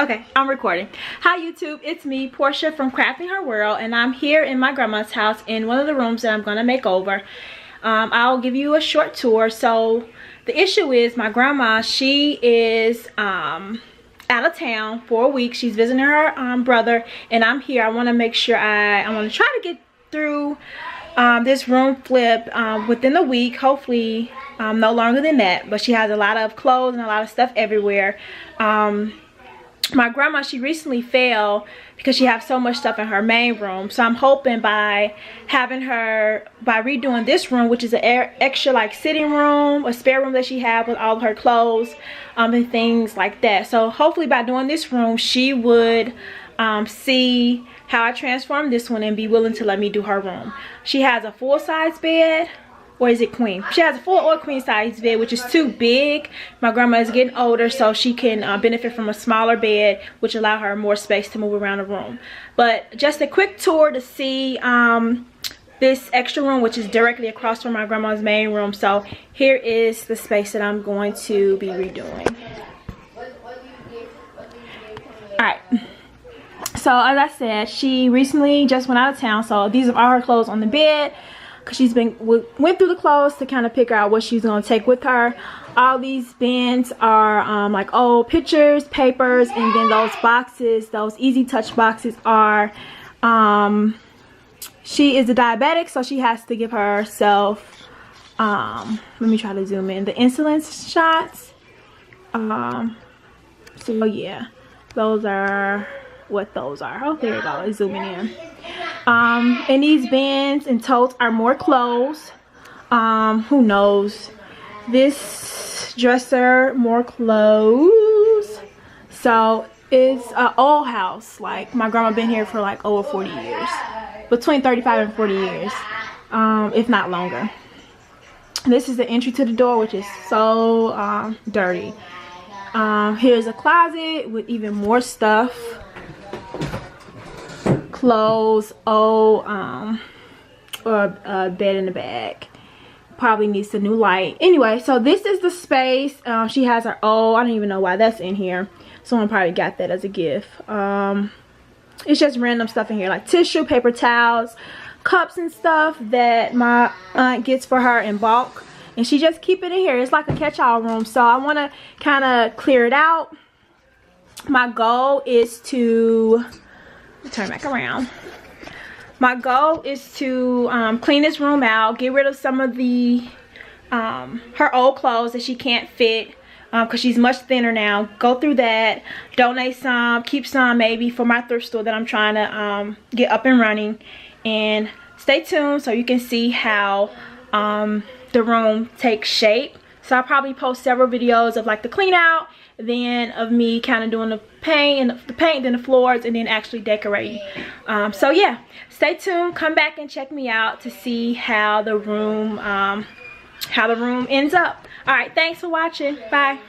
Okay, I'm recording. Hi YouTube, it's me, Portia from Crafting Her World, and I'm here in my grandma's house in one of the rooms that I'm gonna make over. I'll give you a short tour. So the issue is my grandma, she is out of town for a week. She's visiting her brother, and I'm here. I want to make sure I want to try to get through this room flip within the week, hopefully no longer than that. But she has a lot of clothes and a lot of stuff everywhere. My grandma, she recently fell because she has so much stuff in her main room. So I'm hoping by redoing this room, which is an extra like sitting room, a spare room that she had with all of her clothes and things like that. So hopefully by doing this room, she would see how I transformed this one and be willing to let me do her room. She has a full-size bed. Or is it queen? She has a full or queen size bed, which is too big. My grandma is getting older, so she can benefit from a smaller bed, which allow her more space to move around the room. But just a quick tour to see this extra room, which is directly across from my grandma's main room. So here is the space that I'm going to be redoing. Alright. So as I said, she recently just went out of town, so these are all her clothes on the bed. Because she's went through the clothes to kind of pick out what she's going to take with her. All these bins are like old pictures, papers, and then those boxes, those easy touch boxes are, she is a diabetic, so she has to give herself, let me try to zoom in, the insulin shots. So yeah, those are what those are. Oh, there you go, it's zooming in. And these bins and totes are more clothes. Who knows? This dresser, more clothes. So it's an old house. Like my grandma been here for like over 40 years, between 35 and 40 years, if not longer. This is the entry to the door, which is so dirty. Here's a closet with even more stuff. Clothes, or a bed in the back. Probably needs a new light. Anyway, so this is the space. She has her, I don't even know why that's in here. Someone probably got that as a gift. It's just random stuff in here, like tissue, paper towels, cups and stuff that my aunt gets for her in bulk, and she just keep it in here. It's like a catch-all room, so I want to kind of clear it out. My goal is to turn back around. My goal is to clean this room out, get rid of some of the her old clothes that she can't fit because she's much thinner now. Go through that, donate some, keep some maybe for my thrift store that I'm trying to get up and running. And stay tuned so you can see how the room takes shape. So I'll probably post several videos of like the clean out, then of me kind of doing the paint, then the floors, and then actually decorating. So yeah, stay tuned, come back and check me out to see how the room ends up. All right, thanks for watching. Bye.